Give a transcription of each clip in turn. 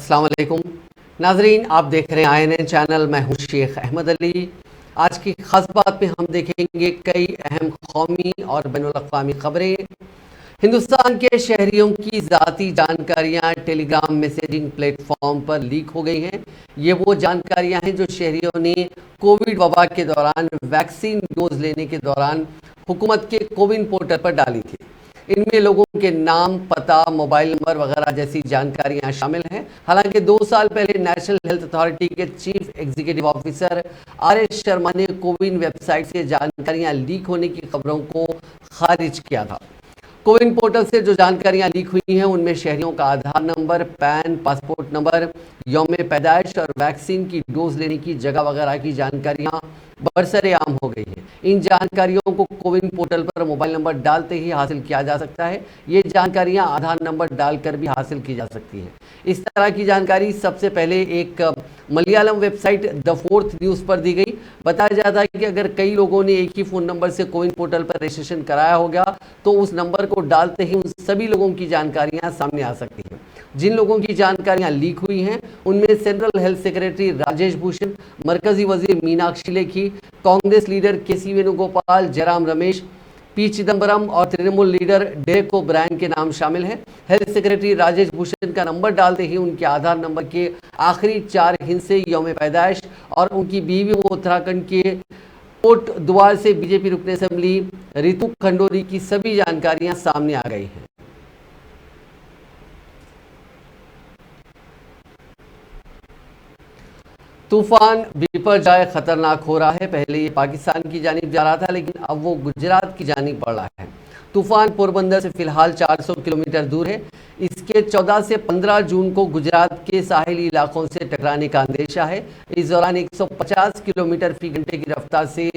अस्सलाम वालेकुम नाजरीन, आप देख रहे हैं INN चैनल। मैं हूं शेख अहमद अली। आज की खास बात में हम देखेंगे कई अहम कौमी और बैनुल-अक़वामी खबरें। हिंदुस्तान के शहरियों की ज़ाती जानकारियां टेलीग्राम मैसेजिंग प्लेटफॉर्म पर लीक हो गई हैं। ये वो जानकारियां हैं जो शहरियों ने कोविड वबा के दौरान वैक्सीन डोज लेने के दौरान हुकूमत के कोविन पोर्टल पर डाली थी। इनमें लोगों के नाम, पता, मोबाइल नंबर वगैरह जैसी जानकारियां शामिल हैं। हालांकि 2 साल पहले नेशनल हेल्थ अथॉरिटी के chief executive officer RS Sharma ने कोविन वेबसाइट से जानकारियां लीक होने की खबरों को खारिज किया था। कोविन पोर्टल से जो जानकारियां लीक हुई हैं उनमें शहरियों का आधार नंबर, पैन, पासपोर्ट नंबर, यौम पैदाइश और वैक्सीन की डोज लेने की जगह वगैरह की जानकारियां बरसरे-आम हो गई हैं। इन जानकारियों को कोविन पोर्टल पर मोबाइल नंबर डालते ही हासिल किया जा सकता है। ये जानकारियां आधार नंबर डालकर भी हासिल की जा सकती हैं। इस तरह की जानकारी सबसे पहले एक Malayalam website the fourth news पर दी गई। बताया जाता है कि अगर कई लोगों ने एक ही फ़ोन नंबर से कोविन पोर्टल पर रजिस्ट्रेशन कराया होगा तो उस नंबर को डालते ही उन सभी लोगों की जानकारियां सामने आ सकती हैं। जिन लोगों की जानकारियां लीक हुई हैं उनमें central health secretary Rajesh Bhushan, मरकजी वजीर Meenakshi Lekhi, Congress leader KC Venugopal, Jairam Ramesh, P Chidambaram और तृणमूल लीडर डेरेक ओब्रायन के नाम शामिल हैं। हेल्थ सेक्रेटरी राजेश भूषण का नंबर डालते ही उनके आधार नंबर के आखिरी 4 हिस्से, यौम पैदाइश और उनकी बीवी व उत्तराखंड के कोट द्वार से बीजेपी रुकन असेंबली रितु खंडोरी की सभी जानकारियां सामने आ गई हैं। तूफान बिपरजॉय खतरनाक हो रहा है। पहले ये पाकिस्तान की जानिब जा रहा था, लेकिन अब वो गुजरात की जानिब बढ़ रहा है। तूफान पोरबंदर से फिलहाल 400 किलोमीटर दूर है। इसके 14 से 15 जून को गुजरात के साहिली इलाकों से टकराने का अंदेशा है। इस दौरान 150 किलोमीटर फी घंटे की रफ्तार से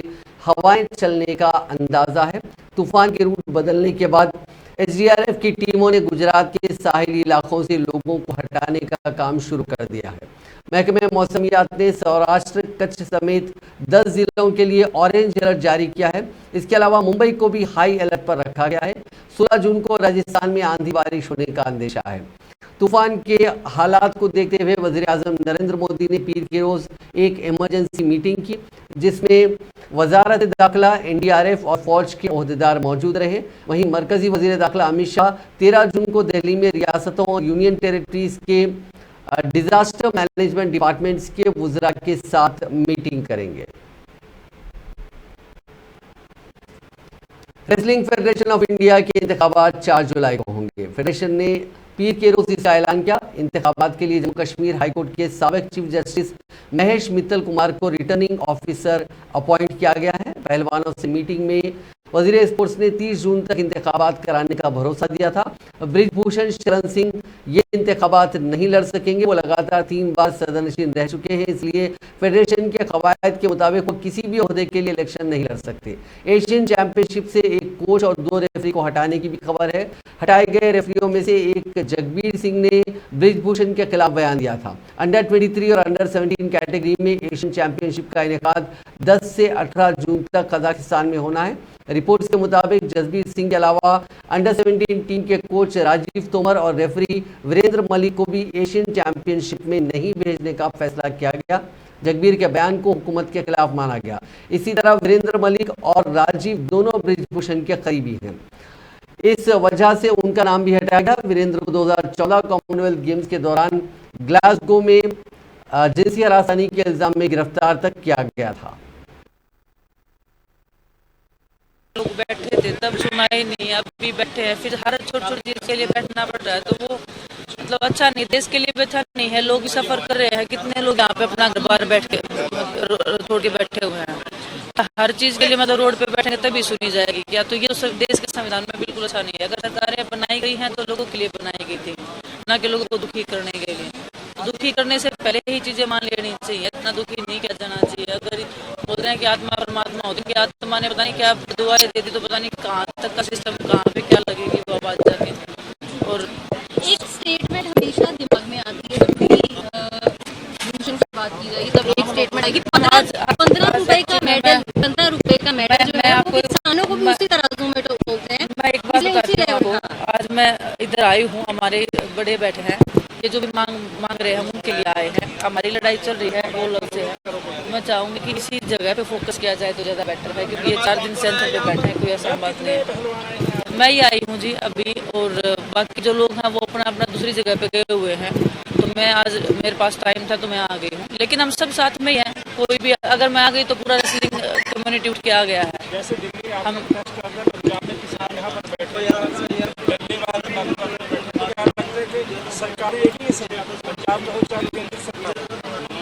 हवाएं चलने का अंदाजा है। तूफान के रूट बदलने के बाद SDRF की टीमों ने गुजरात के साहिली इलाकों से लोगों को हटाने का काम शुरू कर दिया है। महकमे मौसमियात ने सौराष्ट्र, कच्छ समेत 10 जिलों के लिए ऑरेंज अलर्ट जारी किया है। इसके अलावा मुंबई को भी हाई अलर्ट पर रखा गया है। 16 जून को राजस्थान में आंधी बारिश होने का अंदेशा है। तूफान के हालात को देखते हुए वज़ीर आज़म नरेंद्र मोदी ने पीर के रोज़ एक इमरजेंसी मीटिंग की, जिसमें वजारत दाखिला, NDRF और फौज के ओहदेदार मौजूद रहे। वहीं मरकजी वज़ीर दाखिला अमित शाह 13 जून को दिल्ली में रियासतों और यूनियन टेरिटरीज के डिजास्टर मैनेजमेंट डिपार्टमेंट्स के वुज़रा के साथ मीटिंग करेंगे। रेसलिंग फेडरेशन ऑफ इंडिया के इंतखाबात 4 जुलाई को होंगे। फेडरेशन ने पीर के रोज इसका ऐलान किया। इंतखाबात के लिए जम्मू कश्मीर हाईकोर्ट के साबिक चीफ जस्टिस महेश मित्तल कुमार को रिटर्निंग ऑफिसर अपॉइंट किया गया है। पहलवानों से मीटिंग में वजीर स्पोर्ट्स ने 30 जून तक इंतखाबात कराने का भरोसा दिया था। ब्रिजभूषण शरण सिंह ये इंतखाबात नहीं लड़ सकेंगे। वो लगातार 3 बार सदनशीन रह चुके हैं, इसलिए फेडरेशन के कवायद के मुताबिक वो किसी भी ओहदे के लिए इलेक्शन नहीं लड़ सकते। एशियन चैंपियनशिप से एक कोच और 2 रेफरी को हटाने की भी खबर है। हटाए गए रेफरियों में से एक जगबीर सिंह ने ब्रिजभूषण के खिलाफ बयान दिया था। अंडर 23 और अंडर 17 कैटेगरी में एशियन चैंपियनशिप का इनेकाद 10 से 18 जून तक कजाकिस्तान में होना है। रिपोर्ट्स के मुताबिक जसबीर सिंह के अलावा अंडर 17 टीम के कोच राजीव तोमर और रेफरी वीरेंद्र मलिक को भी एशियन चैंपियनशिप में नहीं भेजने का फैसला किया गया। जगबीर के बयान को हुकूमत के खिलाफ माना गया। इसी तरह वीरेंद्र मलिक और राजीव दोनों ब्रिजभूषण के करीबी हैं। इस वजह से उनका नाम भी हटाया गया। वीरेंद्र को 2014 कॉमनवेल्थ गेम्स के दौरान ग्लासगो में जिनसी हरासनी के इल्जाम में गिरफ्तार तक किया गया था। लोग बैठे थे तब सुना ही नहीं, अब भी बैठे हैं, फिर हर छोटी छोटी चीज के लिए बैठना पड़ रहा है, तो वो मतलब अच्छा नहीं, देश के लिए भी अच्छा नहीं है। लोग सफर कर रहे हैं, कितने लोग यहाँ पे अपना घर बार बैठ के छोड़ के बैठे हुए हैं। हर चीज के लिए मतलब रोड पे बैठेंगे तभी सुनी जाएगी क्या? तो ये सब देश के संविधान में बिल्कुल अच्छा नहीं है। अगर सरकारें बनाई गई हैं तो लोगों के लिए बनाई गई थी, ना कि लोगों को दुखी करने के लिए। दुखी करने से पहले ही चीजें मान लेनी चाहिए, इतना दुखी नहीं किया जाना चाहिए। अगर बोल रहे हैं कि आत्मा परमात्मा होती, कि आत्मा ने पता नहीं क्या दुआएं दे दी, तो पता नहीं कहाँ तक का सिस्टम, कहाँ पे क्या लगेगी वो आवाज जाके। और एक स्टेटमेंट हमेशा दिमाग में आती है जब भी भूषण की बात की जाएगी, तब एक स्टेटमेंट आएगी 15 रुपए का मेडल, 15 रुपए का मेडल जो है वो किसानों को भी उसी तरह में बोलते हैं। मैं एक बात बताती हूँ आपको, आज मैं इधर आई हूँ, हमारे बड़े बैठे हैं, ये जो भी मांग रहे हैं हम उनके लिए आए हैं। हमारी लड़ाई चल रही है वो लोग से है। मैं चाहूँगी कि इसी जगह पे फोकस किया जाए तो ज़्यादा बेटर है, क्योंकि ये 4 दिन से पे बैठे हैं, कोई ऐसा बात नहीं है। मैं ही आई हूँ जी अभी, और बाकी जो लोग हैं वो अपना अपना दूसरी जगह पे गए हुए हैं। तो मैं आज मेरे पास टाइम था तो मैं आ गई हूँ, लेकिन हम सब साथ में ही हैं। कोई भी अगर मैं आ गई तो पूरा रेसलिंग कम्युनिटी उठ के आ गया है। जैसे दिल्ली हम पंजाब में किसान यहाँ पर सरकारी एक ही पंजाब में हो चाहे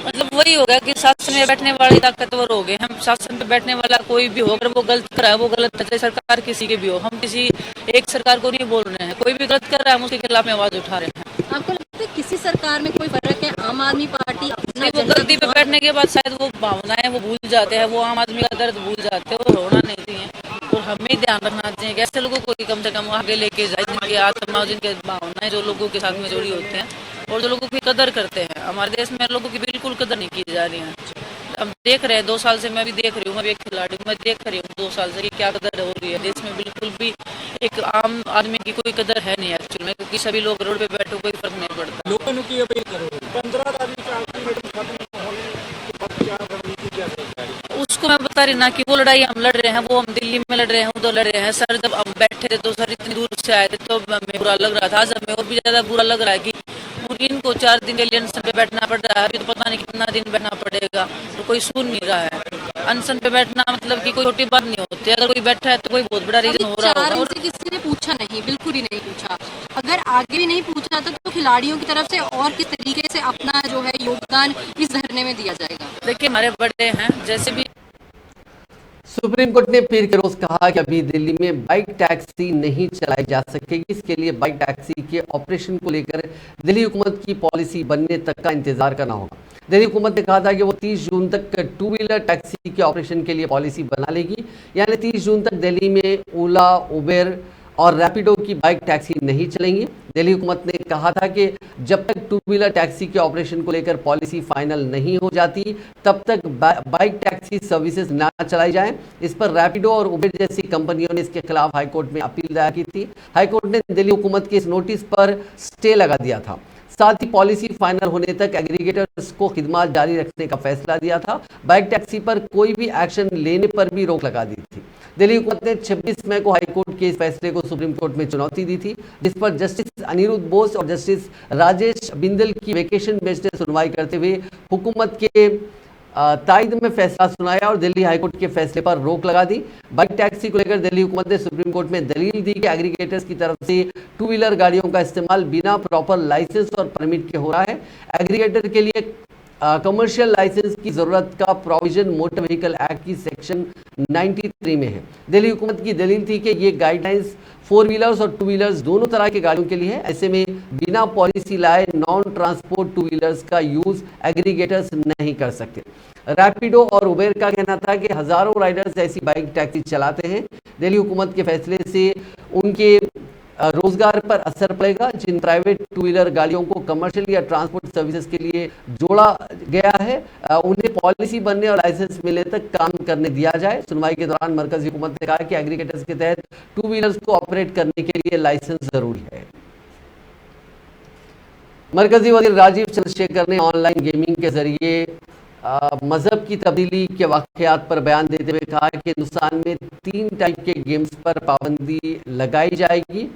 मतलब वही हो गया कि शासन में बैठने वाले ताकतवर हो गए। हम शासन पे बैठने वाला कोई भी हो, अगर वो गलत कर रहा है वो गलत है, सरकार किसी के भी हो। हम किसी एक सरकार को नहीं बोल रहे हैं, कोई भी गलत कर रहा है हम उसके खिलाफ में आवाज उठा रहे हैं। आपको लगता है किसी सरकार में कोई फर्क है? आम आदमी पार्टी अपना वो गलती पे बैठने के बाद शायद वो भावनाएं वो भूल जाते हैं, वो आम आदमी का दर्द भूल जाते हैं, वो होना नहीं चाहिए। और हमें ध्यान रखना चाहिए कि ऐसे लोगों को कम से कम आगे लेके जाए जिनकी आत्मा, जिनके भावनाएं जो लोगों के साथ में जुड़ी होती हैं और जो लोगों की कदर करते हैं। हमारे देश में लोगों की बिल्कुल कदर नहीं की जा रही है। हम देख रहे हैं 2 साल से, मैं भी देख रही हूँ, मैं भी एक खिलाड़ी हूँ, मैं देख रही हूँ 2 साल से कि क्या कदर हो रही है देश में। बिल्कुल भी एक आम आदमी की कोई कदर है नहीं एक्चुअल में, क्योंकि सभी लोग रोड पे बैठो कोई फर्क नहीं पड़ता। लोगों की अपील करो 15 तारीख का अल्टीमेटम खत्म उसको मैं बता रही ना कि वो लड़ाई हम लड़ रहे हैं, वो हम दिल्ली में लड़ रहे हैं, उधर लड़ रहे हैं। सर जब हम बैठे थे तो सर इतनी दूर से आए थे तो हमें बुरा लग रहा था। आज हमें और भी ज्यादा बुरा लग रहा है कि इनको 4 दिन के लिए अनशन पे बैठना पड़ रहा है। अभी तो पता नहीं कितना दिन बैठना पड़ेगा, तो कोई सुन नहीं रहा है। अनशन पे बैठना मतलब कि कोई छोटी बात नहीं होती। अगर कोई बैठा है तो कोई बहुत बड़ा रीजन हो रहा होगा। और किसी ने पूछा नहीं, बिल्कुल ही नहीं पूछा। अगर आगे भी नहीं पूछा तो खिलाड़ियों की तरफ से और किस तरीके से अपना जो है योगदान इस धरने में दिया जाएगा? देखिए हमारे बड़े हैं, जैसे भी सुप्रीम कोर्ट ने फिर के रोज कहा कि अभी दिल्ली में बाइक टैक्सी नहीं चलाई जा सकेगी। इसके लिए बाइक टैक्सी के ऑपरेशन को लेकर दिल्ली हुकूमत की पॉलिसी बनने तक का इंतजार करना होगा। दिल्ली हुकूमत ने कहा था कि वो 30 जून तक 2 व्हीलर टैक्सी के ऑपरेशन के लिए पॉलिसी बना लेगी, यानी 30 जून तक दिल्ली में ओला, उबेर और रैपिडो की बाइक टैक्सी नहीं चलेंगी। दिल्ली हुकूमत ने कहा था कि जब तक 2 व्हीलर टैक्सी के ऑपरेशन को लेकर पॉलिसी फाइनल नहीं हो जाती तब तक बाइक टैक्सी सर्विसेज ना चलाई जाएं। इस पर रैपिडो और उबेर जैसी कंपनियों ने इसके खिलाफ हाईकोर्ट में अपील दायर की थी। हाईकोर्ट ने दिल्ली हुकूमत के इस नोटिस पर स्टे लगा दिया था। साथ ही पॉलिसी फाइनल होने तक एग्रीगेटर्स को खिदमत जारी रखने का फैसला दिया था। बाइक टैक्सी पर कोई भी एक्शन लेने पर भी रोक लगा दी थी। दिल्ली हुकूमत ने 26 मई को हाईकोर्ट के इस फैसले को सुप्रीम कोर्ट में चुनौती दी थी, जिस पर जस्टिस अनिरुद्ध बोस और जस्टिस राजेश बिंदल की वेकेशन बेंच ने सुनवाई करते हुए हुकूमत के तायद में फैसला सुनाया और दिल्ली हाईकोर्ट के फैसले पर रोक लगा दी। बाइक टैक्सी को लेकर दिल्ली हुकूमत ने सुप्रीम कोर्ट में दलील दी कि एग्रीगेटर्स की तरफ से 2 व्हीलर गाड़ियों का इस्तेमाल बिना प्रॉपर लाइसेंस और परमिट के हो रहा है। एग्रीगेटर के लिए कमर्शियल लाइसेंस की जरूरत का प्रोविजन मोटर व्हीकल एक्ट की सेक्शन 93 में है। दिल्ली हुकूमत की दलील थी कि ये गाइडलाइंस 4 व्हीलर्स और 2 व्हीलर्स दोनों तरह के गाड़ियों के लिए है। ऐसे में बिना पॉलिसी लाए नॉन ट्रांसपोर्ट 2 व्हीलर्स का यूज एग्रीगेटर्स नहीं कर सकते। रैपिडो और उबेर का कहना था कि हजारों राइडर्स ऐसी बाइक टैक्सी चलाते हैं। दिल्ली हुकूमत के फैसले से उनके रोजगार पर असर पड़ेगा। जिन प्राइवेट 2 व्हीलर गाड़ियों को कमर्शियल या ट्रांसपोर्ट सर्विसेज के लिए जोड़ा गया है उन्हें पॉलिसी बनने और लाइसेंस मिलने तक काम करने दिया जाए। सुनवाई के दौरान मरकजी हुकूमत ने कहा कि एग्रीगेटर्स के तहत 2 व्हीलर्स को ऑपरेट करने के लिए लाइसेंस जरूरी है। मरकजी वजीर राजीव चंद्रशेखर ने ऑनलाइन गेमिंग के जरिए मजहब की तब्दीली के वाकयात पर बयान देते हुए कहा कि हिंदुस्तान में 3 टाइप के गेम्स पर पाबंदी लगाई जाएगी।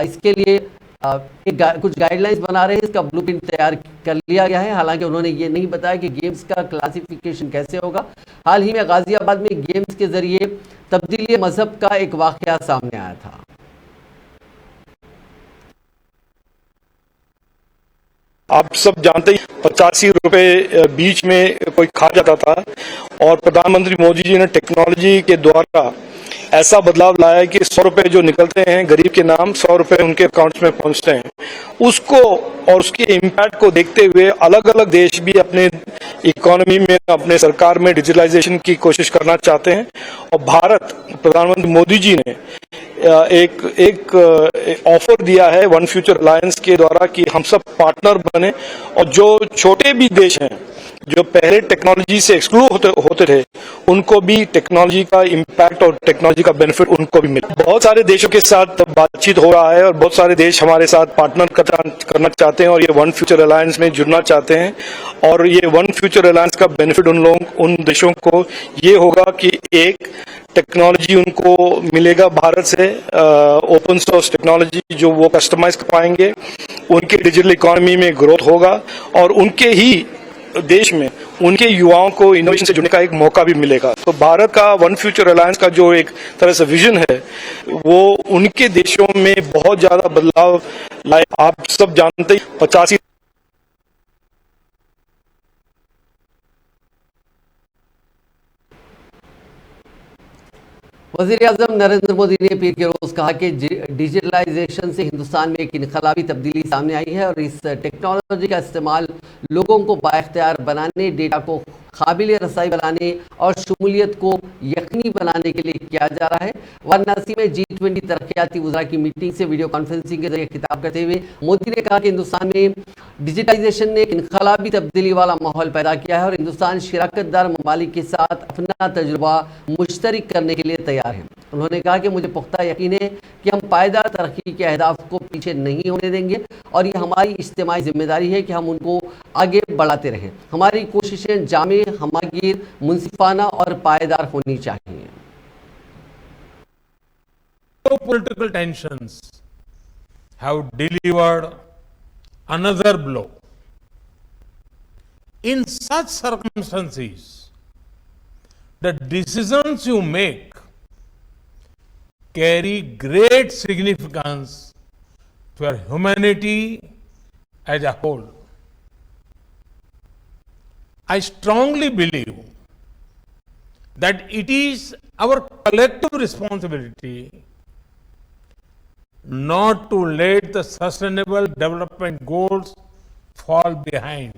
इसके लिए कुछ गाइडलाइंस बना रहे हैं, इसका ब्लूप्रिंट तैयार कर लिया गया है। हालांकि उन्होंने ये नहीं बताया कि गेम्स का क्लासिफिकेशन कैसे होगा। हाल ही में गाजियाबाद में गेम्स के जरिए तब्दीली मजहब का एक वाकया सामने आया था। आप सब जानते ही 85 रुपए बीच में कोई खा जाता था और प्रधानमंत्री मोदी जी ने टेक्नोलॉजी के द्वारा ऐसा बदलाव लाया है कि 100 रुपए जो निकलते हैं गरीब के नाम 100 रुपए उनके अकाउंट्स में पहुंचते हैं। उसको और उसके इम्पैक्ट को देखते हुए अलग अलग देश भी अपने इकोनॉमी में, अपने सरकार में डिजिटलाइजेशन की कोशिश करना चाहते हैं। और भारत, प्रधानमंत्री मोदी जी ने एक ऑफर दिया है वन फ्यूचर अलायंस के द्वारा कि हम सब पार्टनर बने और जो छोटे भी देश हैं जो पहले टेक्नोलॉजी से एक्सक्लूड होते थे उनको भी टेक्नोलॉजी का इम्पैक्ट और टेक्नोलॉजी का बेनिफिट उनको भी मिले। बहुत सारे देशों के साथ बातचीत हो रहा है और बहुत सारे देश हमारे साथ पार्टनर करना चाहते हैं और ये वन फ्यूचर अलायंस में जुड़ना चाहते हैं। और ये वन फ्यूचर अलायंस का बेनिफिट उन देशों को ये होगा कि एक टेक्नोलॉजी उनको मिलेगा भारत से, ओपन सोर्स टेक्नोलॉजी जो वो कस्टमाइज कर पाएंगे, उनके डिजिटल इकोनॉमी में ग्रोथ होगा और उनके ही देश में उनके युवाओं को इनोवेशन से जुड़ने का एक मौका भी मिलेगा। तो भारत का वन फ्यूचर अलायंस का जो एक तरह से विजन है वो उनके देशों में बहुत ज्यादा बदलाव लाए। आप सब जानते हैं 85 वज़ीर-ए-आज़म नरेंद्र मोदी ने पीर के रोज कहा कि डिजिटलाइजेशन से हिंदुस्तान में एक इनकलाबी तब्दीली सामने आई है और इस टेक्नोलॉजी का इस्तेमाल लोगों को बाइख्तियार बनाने, डेटा को काबिल रसाई बनाने और शमूलियत को यकीनी बनाने के लिए किया जा रहा है। वाराणसी में G20 तरक्याती वज़रा की मीटिंग से वीडियो कॉन्फ्रेंसिंग के जरिए खिताब करते हुए मोदी ने कहा कि हिंदुस्तान में डिजिटाइजेशन ने एक इनकलाबी तब्दीली वाला माहौल पैदा किया है और हिंदुस्तान शिराकतदार ममालिक के साथ अपना तजुर्बा मुश्तरक करने के लिए तैयार है। उन्होंने कहा कि मुझे पुख्ता यकीन है कि हम पायदार तरक्की के अहदाफ को पीछे नहीं होने देंगे और ये हमारी इज्तिमाई जिम्मेदारी है कि हम उनको आगे बढ़ाते रहें। हमारी कोशिशें जामे, हमागीर, मुंसिफाना और पायदार होनी चाहिए। Political tensions have delivered another blow. In such circumstances, the decisions you make carry great significance for humanity as a whole. I strongly believe that it is our collective responsibility not to let the sustainable development goals fall behind.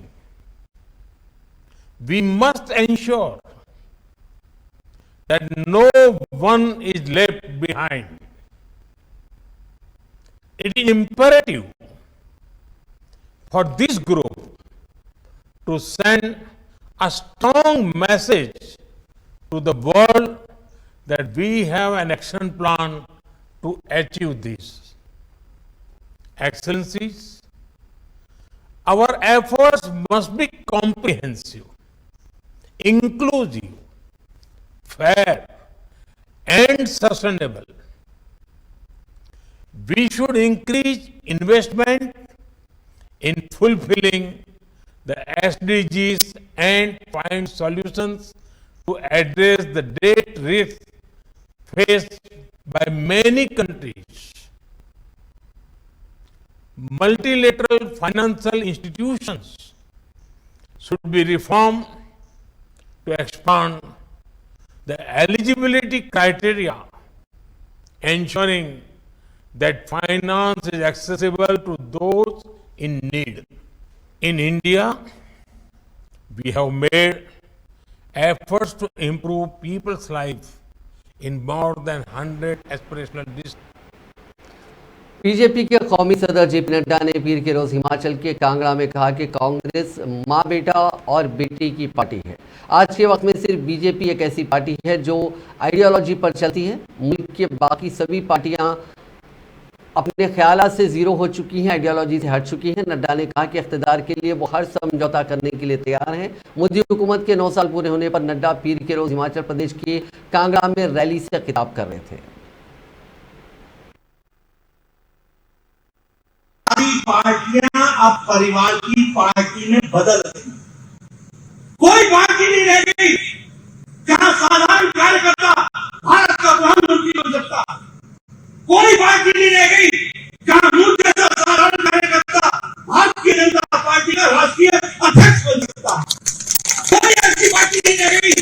We must ensure that no one is left behind. It is imperative for this group to send a strong message to the world that we have an action plan to achieve this. Excellencies, our efforts must be comprehensive, inclusive, fair, and sustainable. We should increase investment in fulfilling the SDGs and find solutions to address the debt risk faced by many countries. Multilateral financial institutions should be reformed to expand the eligibility criteria, ensuring that finance is accessible to those in need. In India, we have made efforts to improve people's life in more than 100 aspirational districts. BJP के कौमी सदर JP Nadda ने पीर के रोज हिमाचल के कांगड़ा में कहा कि कांग्रेस माँ बेटा और बेटी की पार्टी है। आज के वक्त में सिर्फ बीजेपी एक ऐसी पार्टी है जो आइडियोलॉजी पर चलती है। मुल्क के बाकी सभी पार्टियां अपने ख्यालात से जीरो हो चुकी हैं, आइडियोलॉजी से हट चुकी हैं। नड्डा ने कहा कि इख्तिदार के लिए वो हर समझौता करने के लिए तैयार हैं। मोदी हुकूमत के 9 साल पूरे होने पर नड्डा पीर के रोज हिमाचल प्रदेश के कांगड़ा में रैली से खिताब कर रहे थे। पार्टियां अब परिवार की पार्टी में बदल गई। कोई पार्टी नहीं रह गई जहां साधारण कार्यकर्ता भारत का प्रधानमंत्री बन सकता। कोई पार्टी नहीं रह गई जहां मुझ जैसा साधारण कार्यकर्ता भारतीय जनता पार्टी का राष्ट्रीय अध्यक्ष बन सकता। कोई ऐसी पार्टी नहीं रह गई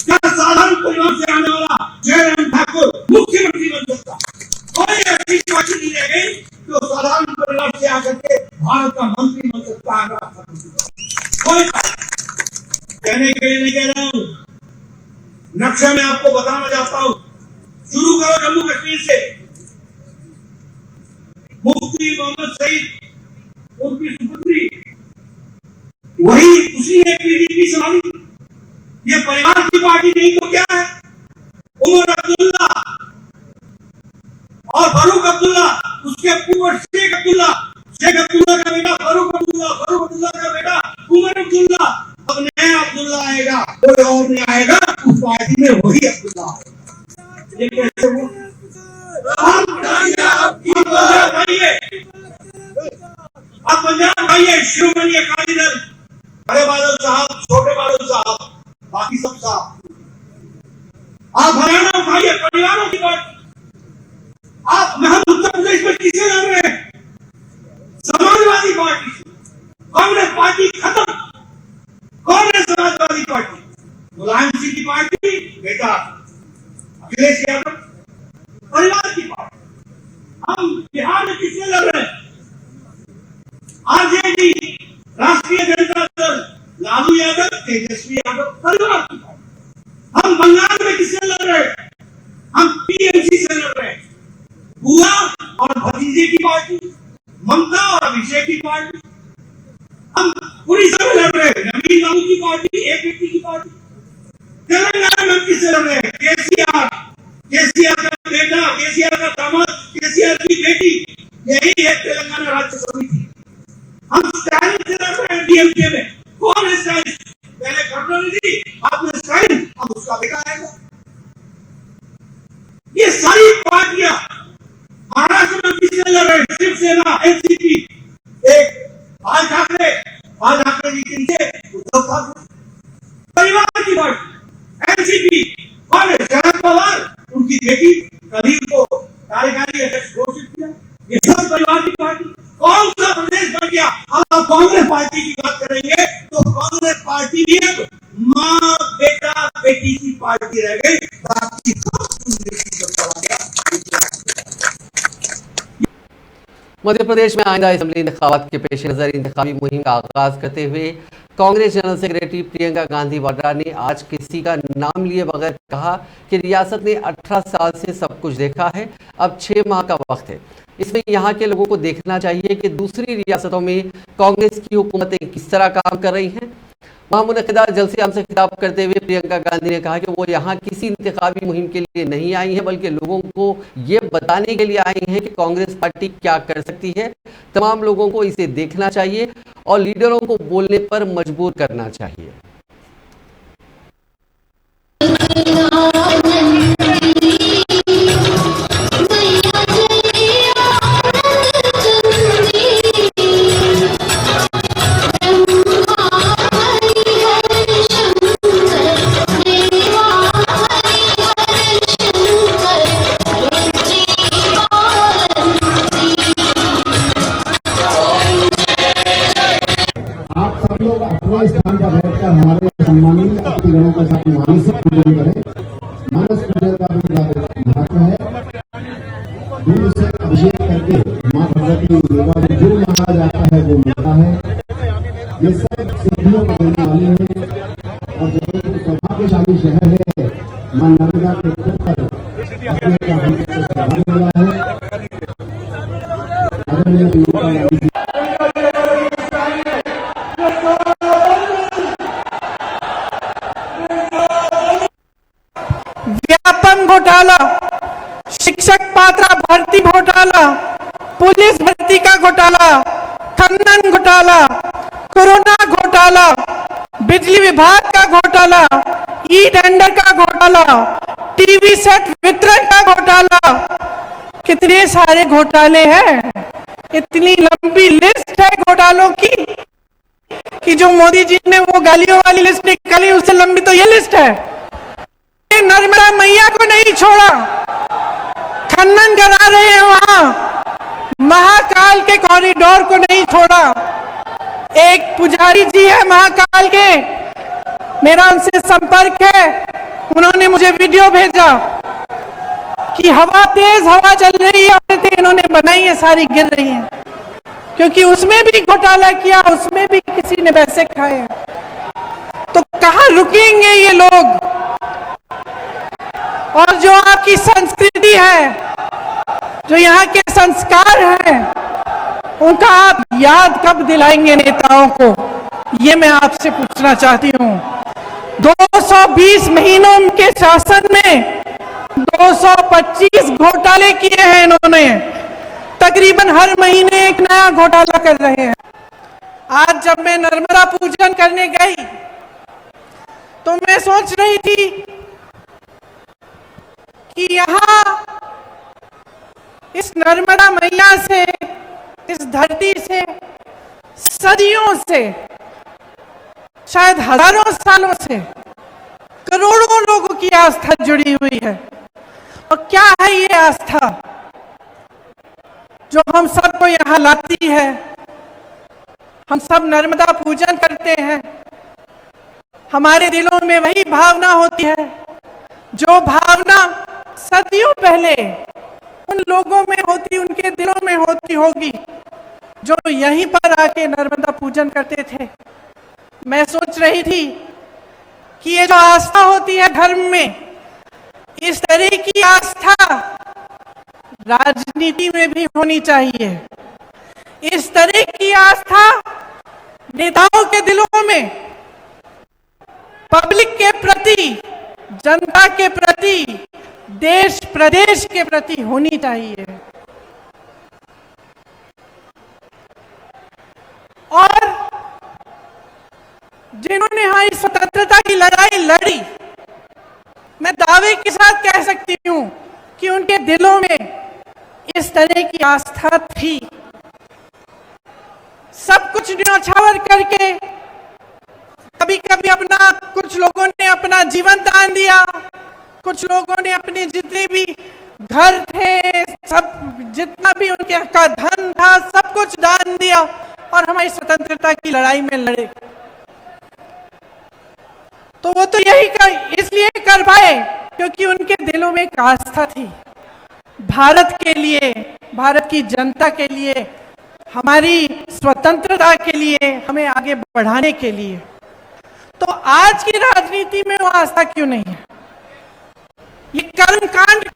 जहां साधारण परिवार से आने वाला जयराम ठाकुर मुख्यमंत्री बन सकता। कोई ऐसी पार्टी नहीं रह गई जो साधारण परिवार से आकर के भारत का मंत्री बन सकता है। कोई कहने के लिए नहीं कह रहा हूं, नक्शा मैं आपको बताना चाहता हूं। शुरू करो जम्मू कश्मीर से। मुफ्ती मोहम्मद सईद उनकी सुपुत्री वही उसी ने पीडीपी संभाली। ये परिवार की पार्टी नहीं तो क्या है? उमर अब्दुल्ला और फारूक अब्दुल्ला, उसके ऊपर शेख अब्दुल्ला का बेटा फारूक अब्दुल्ला का बेटा उमर अब्दुल्ला। अब नया अब्दुल्ला आएगा, कोई और नहीं आएगा, उस पार्टी में वही अब्दुल्ला आएगा। ये कैसे हुआ? अब पंजाब भाई है, शिरोमणि अकाली दल, बड़े बादल साहब, छोटे बादल साहब, बाकी सब साहब। आप हरियाणा उठाइए, परिवारों की बात। आप हम उत्तर प्रदेश में किसे लड़ रहे हैं? समाजवादी पार्टी से। कांग्रेस पार्टी खत्म। कौन है समाजवादी पार्टी? मुलायम सिंह की पार्टी, बेटा अखिलेश यादव, परिवार की पार्टी। हम बिहार में किससे लड़ रहे हैं? आरजेडी, राष्ट्रीय जनता दल, लालू यादव, तेजस्वी यादव, परिवार की पार्टी। हम बंगाल में किससे लड़ रहे हैं? हम टीएमसी से लड़ रहे हैं, बुआ और भतीजे की पार्टी, ममता और अभिषेक की पार्टी। हम उड़ीसा में लड़ रहे हैं, नवीन बाबू की पार्टी, एक व्यक्ति की पार्टी। तेलंगाना में किससे लड़ रहे हैं? केसीआर का बेटा, केसीआर का दामाद, केसीआर की बेटी, यही है तेलंगाना राज्य समिति। हम स्टालिन से लड़ रहे हैं डीएमके में। कौन है स्टालिन? पहले करुणानिधि, आपने स्टालिन, अब उसका बेटा आएगा। ये सारी पार्टियां महाराष्ट्र में किससे लड़ रहे हैं? शिवसेना, एनसीपी, एक बाल ठाकरे जी के नीचे उद्धव ठाकरे, परिवार की पार्टी। एनसीपी कौन है? शरद पवार, उनकी बेटी, कल ही को कार्यकारी अध्यक्ष घोषित किया। ये सब परिवार की पार्टी। कौन सा प्रदेश बन गया? आप कांग्रेस पार्टी की बात करेंगे तो कांग्रेस पार्टी भी अब माँ बेटा बेटी की पार्टी रह गई। बाकी मध्य प्रदेश में आइंदा असेंबली इंतखाबात के पेश नज़र इंतखाबी मुहिम का आगाज करते हुए कांग्रेस जनरल सेक्रेटरी प्रियंका गांधी वाड्रा ने आज किसी का नाम लिए बगैर कहा कि रियासत ने 18 साल से सब कुछ देखा है, अब 6 माह का वक्त है। इसमें यहाँ के लोगों को देखना चाहिए कि दूसरी रियासतों में कांग्रेस की हुकूमतें किस तरह काम कर रही हैं। वहाँ मुनक़िदा जलसे से खिताब करते हुए प्रियंका गांधी ने कहा कि वो यहाँ किसी इंतखाबी मुहिम के लिए नहीं आई हैं, बल्कि लोगों को ये बताने के लिए आई हैं कि कांग्रेस पार्टी क्या कर सकती है। तमाम लोगों को इसे देखना चाहिए और लीडरों को बोलने पर मजबूर करना चाहिए। स्थान पर बैठकर हमारे सम्मानित अतिथिगणों के साथ मानसिक पूजन करें। मानस पूजन का भी महत्व है। दूध से अभिषेक करके माँ भगवती देवा जो मांगा जाता है वो मिलता है। ये सब सिद्धियों को देने वाली है और जो सौभाग्यशाली शहर है माँ नर्मदा के तट पर हो रहा है। घोटाला, शिक्षक पात्रा भर्ती घोटाला, पुलिस भर्ती का घोटाला, खनन घोटाला, कोरोना घोटाला, बिजली विभाग का घोटाला, ई टेंडर का घोटाला, टीवी सेट वितरण का घोटाला, कितने सारे घोटाले हैं। इतनी लंबी लिस्ट है घोटालों की कि जो मोदी जी ने वो गालियों वाली लिस्ट निकाली, उससे लंबी तो ये लिस्ट है। नर्मदा मैया को नहीं छोड़ा, खनन करा रहे हैं वहां, महाकाल के कॉरिडोर को नहीं छोड़ा। एक पुजारी जी है महाकाल के, मेरा उनसे संपर्क है, उन्होंने मुझे वीडियो भेजा कि हवा तेज हवा चल रही है, औरतें इन्होंने बनाई है सारी गिर रही हैं, क्योंकि उसमें भी घोटाला किया, उसमें भी किसी ने पैसे खाए। तो कहां रुकेंगे ये लोग? और जो आपकी संस्कृति है, जो यहाँ के संस्कार हैं, उनका आप याद कब दिलाएंगे नेताओं को? ये मैं आपसे पूछना चाहती हूँ। 220 महीनों के शासन में 225 घोटाले किए हैं इन्होंने। तकरीबन हर महीने एक नया घोटाला कर रहे हैं। आज जब मैं नर्मदा पूजन करने गई तो मैं सोच रही थी कि यहाँ इस नर्मदा मैया से, इस धरती से सदियों से, शायद हजारों सालों से करोड़ों लोगों की आस्था जुड़ी हुई है। और क्या है ये आस्था जो हम सबको यहाँ लाती है? हम सब नर्मदा पूजन करते हैं, हमारे दिलों में वही भावना होती है जो भावना सदियों पहले उन लोगों में होती, उनके दिलों में होती होगी जो यहीं पर आके नर्मदा पूजन करते थे। मैं सोच रही थी कि ये जो आस्था होती है धर्म में, इस तरह की आस्था राजनीति में भी होनी चाहिए। इस तरह की आस्था नेताओं के दिलों में पब्लिक के प्रति, जनता के प्रति, देश प्रदेश के प्रति होनी चाहिए। और जिन्होंने हमारी स्वतंत्रता की लड़ाई लड़ी, मैं दावे के साथ कह सकती हूं कि उनके दिलों में इस तरह की आस्था थी। सब कुछ न्यौछावर करके कभी कभी कुछ लोगों ने अपना जीवन दान दिया, कुछ लोगों ने अपने जितने भी घर थे, सब जितना भी उनके का धन था, सब कुछ दान दिया और हमारी स्वतंत्रता की लड़ाई में लड़े। तो वो तो इसलिए कर पाए क्योंकि उनके दिलों में एक आस्था थी भारत के लिए, भारत की जनता के लिए, हमारी स्वतंत्रता के लिए, हमें आगे बढ़ाने के लिए। तो आज की राजनीति में वो आस्था क्यों नहीं है? ये कर्मकांड।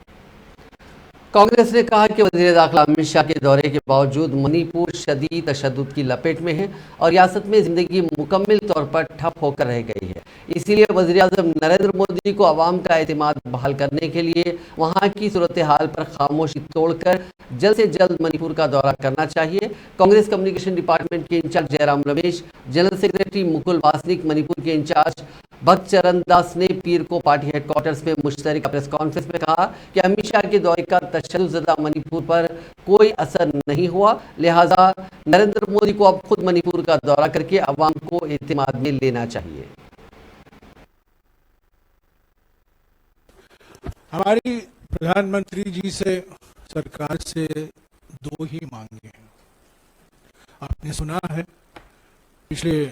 कांग्रेस ने कहा कि वज़ीर दाखिला अमित शाह के दौरे के बावजूद मणिपुर शदीद तशद्दुद की लपेट में है और रियासत में जिंदगी मुकम्मल तौर पर ठप होकर रह गई है। इसीलिए वज़ीर-ए-आज़म नरेंद्र मोदी को आवाम का एतमाद बहाल करने के लिए वहां की सूरत हाल पर खामोशी तोड़कर जल्द से जल्द मणिपुर का दौरा करना चाहिए। कांग्रेस कम्युनिकेशन डिपार्टमेंट के in charge Jairam Ramesh, general secretary Mukul Wasnik, Manipur के इंचार्ज भक्त चरण दास ने पीर को पार्टी हेडक्वार्टर्स में मुश्तरका प्रेस कॉन्फ्रेंस में कहा कि अमित शाह के दौरे का तशद्दुद मणिपुर पर कोई असर नहीं हुआ, लिहाजा नरेंद्र मोदी को अब खुद मणिपुर का दौरा करके अवाम को एतमाद में लेना चाहिए। हमारी प्रधानमंत्री जी से, सरकार से दो ही मांगे हैं। आपने सुना है पिछले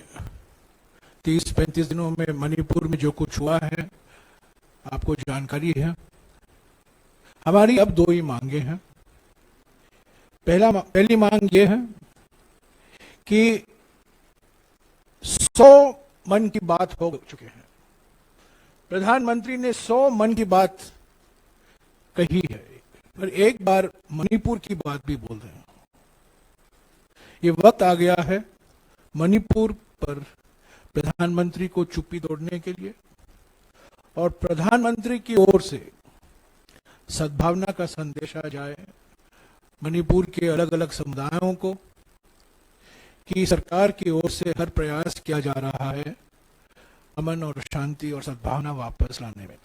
30-35 दिनों में मणिपुर में जो कुछ हुआ है, आपको जानकारी है। हमारी अब दो ही मांगे हैं। पहली मांग ये है कि 100 मन की बात हो चुके हैं। प्रधानमंत्री ने 100 मन की बात कही है, पर एक बार मणिपुर की बात भी बोल रहे हैं। ये वक्त आ गया है मणिपुर पर प्रधानमंत्री को चुप्पी तोड़ने के लिए और प्रधानमंत्री की ओर से सद्भावना का संदेश आ जाए मणिपुर के अलग अलग समुदायों को कि सरकार की ओर से हर प्रयास किया जा रहा है अमन और शांति और सद्भावना वापस लाने में।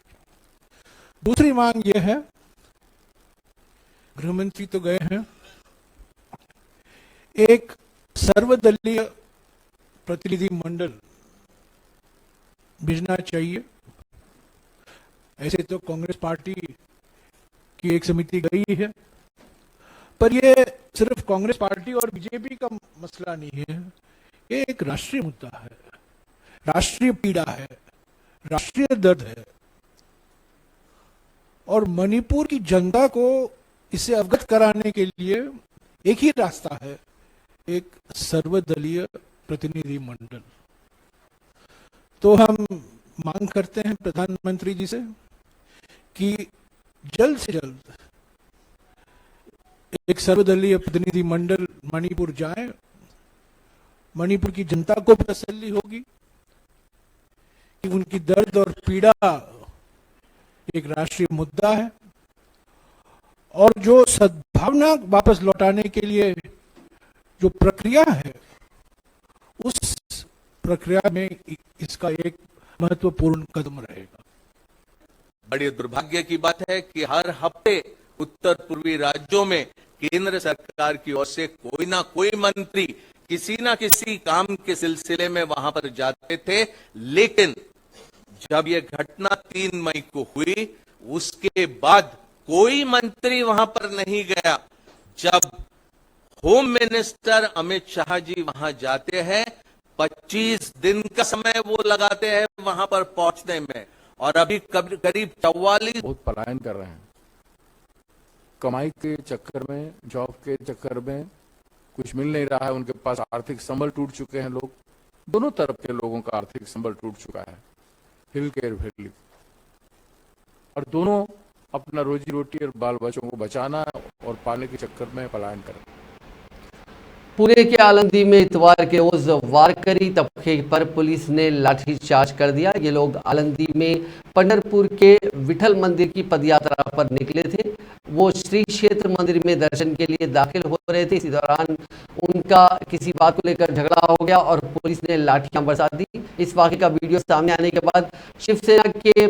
दूसरी मांग यह है, गृहमंत्री तो गए हैं, एक सर्वदलीय प्रतिनिधि मंडल भेजना चाहिए। ऐसे तो कांग्रेस पार्टी की एक समिति गई है, पर यह सिर्फ कांग्रेस पार्टी और बीजेपी का मसला नहीं है, ये एक राष्ट्रीय मुद्दा है, राष्ट्रीय पीड़ा है, राष्ट्रीय दर्द है और मणिपुर की जनता को इसे अवगत कराने के लिए एक ही रास्ता है, एक सर्वदलीय प्रतिनिधि मंडल। तो हम मांग करते हैं प्रधानमंत्री जी से कि जल्द से जल्द एक सर्वदलीय प्रतिनिधि मंडल मणिपुर जाए मणिपुर की जनता को भी तसल्ली होगी कि उनकी दर्द और पीड़ा एक राष्ट्रीय मुद्दा है और जो सद्भावना वापस लौटाने के लिए जो प्रक्रिया है, उस प्रक्रिया में इसका एक महत्वपूर्ण कदम रहेगा। बड़ी दुर्भाग्य की बात है कि हर हफ्ते उत्तर पूर्वी राज्यों में केंद्र सरकार की ओर से कोई ना कोई मंत्री किसी ना किसी काम के सिलसिले में वहां पर जाते थे, लेकिन जब ये घटना 3 मई को हुई उसके बाद कोई मंत्री वहां पर नहीं गया। जब होम मिनिस्टर अमित शाह जी वहां जाते हैं 25 दिन का समय वो लगाते हैं वहां पर पहुंचने में, और अभी करीब 44 बहुत पलायन कर रहे हैं। कमाई के चक्कर में, जॉब के चक्कर में कुछ मिल नहीं रहा है, उनके पास आर्थिक संबल टूट चुके हैं। लोग, दोनों तरफ के लोगों का आर्थिक संबल टूट चुका है, हिल केयर हिल, और दोनों अपना रोजी रोटी और बाल बच्चों को बचाना और पालने के चक्कर में पलायन कर रहे हैं। पुणे के आलंदी में इतवार के रोज वारकरी तबके पर पुलिस ने लाठीचार्ज कर दिया। ये लोग आलंदी में पंढरपुर के विठल मंदिर की पदयात्रा पर निकले थे। वो श्री क्षेत्र मंदिर में दर्शन के लिए दाखिल हो रहे थे। इसी दौरान उनका किसी बात को लेकर झगड़ा हो गया और पुलिस ने लाठियां बरसा दी। इस वाक़े का वीडियो सामने आने के बाद शिवसेना के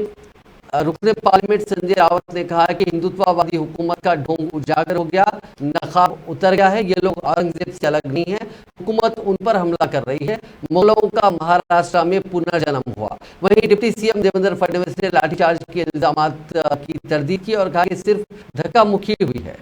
रुकने पार्लियामेंट संजय रावत ने कहा कि हिंदुत्ववादी हुकूमत का ढोंग उजागर हो गया, नकाब उतर गया है। ये लोग औरंगजेब से अलग नहीं है, हुकूमत उन पर हमला कर रही है। मुगलों का महाराष्ट्र में पुनर्जन्म हुआ। वहीं डिप्टी सीएम देवेंद्र फडणवीस ने लाठीचार्ज के इल्जामात की तरदीद की और कहा कि सिर्फ धक्का मुक्की हुई है।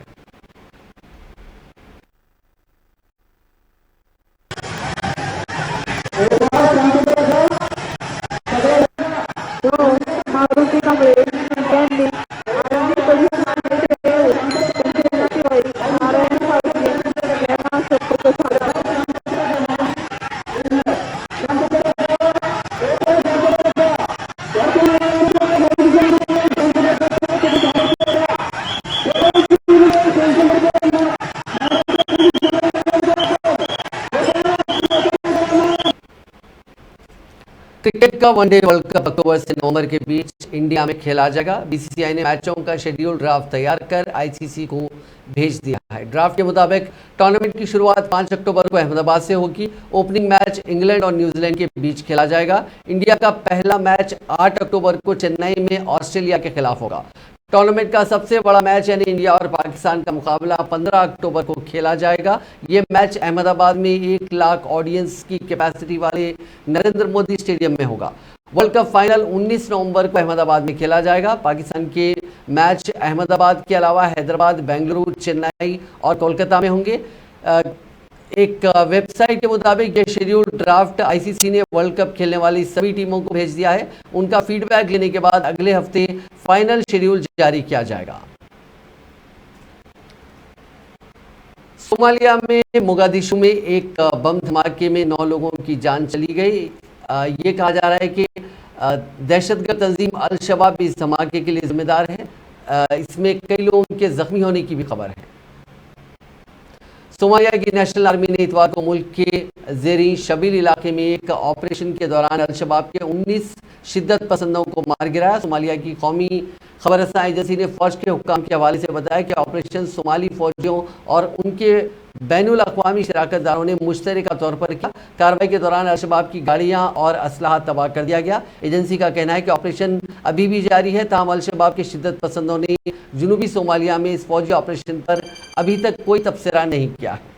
क्रिकेट का वनडे वर्ल्ड कप अक्टूबर से नवंबर के बीच इंडिया में खेला जाएगा। बीसीसीआई ने मैचों का शेड्यूल ड्राफ्ट तैयार कर आईसीसी को भेज दिया है। ड्राफ्ट के मुताबिक टूर्नामेंट की शुरुआत 5 अक्टूबर को अहमदाबाद से होगी। ओपनिंग मैच इंग्लैंड और न्यूजीलैंड के बीच खेला जाएगा। इंडिया का पहला मैच 8 अक्टूबर को चेन्नई में ऑस्ट्रेलिया के खिलाफ होगा। टूर्नामेंट का सबसे बड़ा मैच यानी इंडिया और पाकिस्तान का मुकाबला 15 अक्टूबर को खेला जाएगा। ये मैच अहमदाबाद में 1 लाख ऑडियंस की कैपेसिटी वाले नरेंद्र मोदी स्टेडियम में होगा। वर्ल्ड कप फाइनल 19 नवंबर को अहमदाबाद में खेला जाएगा। पाकिस्तान के मैच अहमदाबाद के अलावा हैदराबाद, बेंगलुरु, चेन्नई और कोलकाता में होंगे। एक वेबसाइट के मुताबिक यह शेड्यूल ड्राफ्ट आईसीसी ने वर्ल्ड कप खेलने वाली सभी टीमों को भेज दिया है। उनका फीडबैक लेने के बाद अगले हफ्ते फाइनल शेड्यूल जारी किया जाएगा। सोमालिया में मोगादिशु में एक बम धमाके में 9 लोगों की जान चली गई। ये कहा जा रहा है कि दहशतगर्द तंजीम अल शबाब इस धमाके के लिए जिम्मेदार है। इसमें कई लोगों के जख्मी होने की भी खबर है। सोमालिया की नेशनल आर्मी ने इतवार को मुल्क के ज़ेरी शबील इलाके में एक ऑपरेशन के दौरान अल-शबाब के 19 शिद्दत पसंदों को मार गिराया। सोमालिया की कौमी खबर रसां एजेंसी ने फौज के हुक्काम के हवाले से बताया कि ऑपरेशन सोमाली फौजियों और उनके बैनुल अक़वामी शराकतदारों ने मुश्तरका तौर पर किया। कार्रवाई के दौरान अल-शबाब की गाड़ियां और असलहा तबाह कर दिया गया। एजेंसी का कहना है कि ऑपरेशन अभी भी जारी है। ताहम अल-शबाब के शिद्दत पसंदों ने जनूबी सोमालिया में इस फौजी ऑपरेशन पर अभी तक कोई तबसरा नहीं किया है।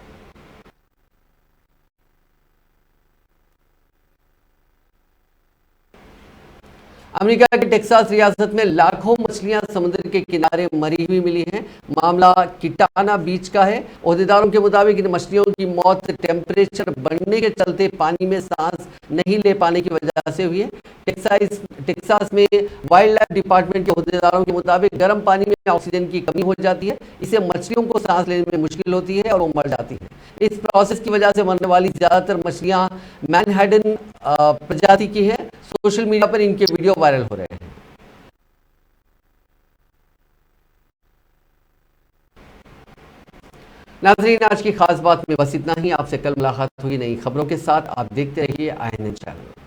अमेरिका के टेक्सास रियासत में लाखों मछलियां समुद्र के किनारे मरी हुई मिली हैं। मामला किटाना बीच का है। ओहदेदारों के मुताबिक इन मछलियों की मौत टेम्परेचर बढ़ने के चलते पानी में सांस नहीं ले पाने की वजह से हुई है। टेक्सास में वाइल्ड लाइफ डिपार्टमेंट के ओहदेदारों के मुताबिक गर्म पानी में ऑक्सीजन की कमी हो जाती है। इससे मछलियों को सांस लेने में मुश्किल होती है और वो मर जाती है। इस प्रोसेस की वजह से मरने वाली ज्यादातर मछलियां मैनहट्टन प्रजाति की है। सोशल मीडिया पर इनके वीडियो वायरल हो रहे हैं। नाजरीन, आज की खास बात में बस इतना ही। आपसे कल मुलाकात हुई नई खबरों के साथ। आप देखते रहिए INN चैनल।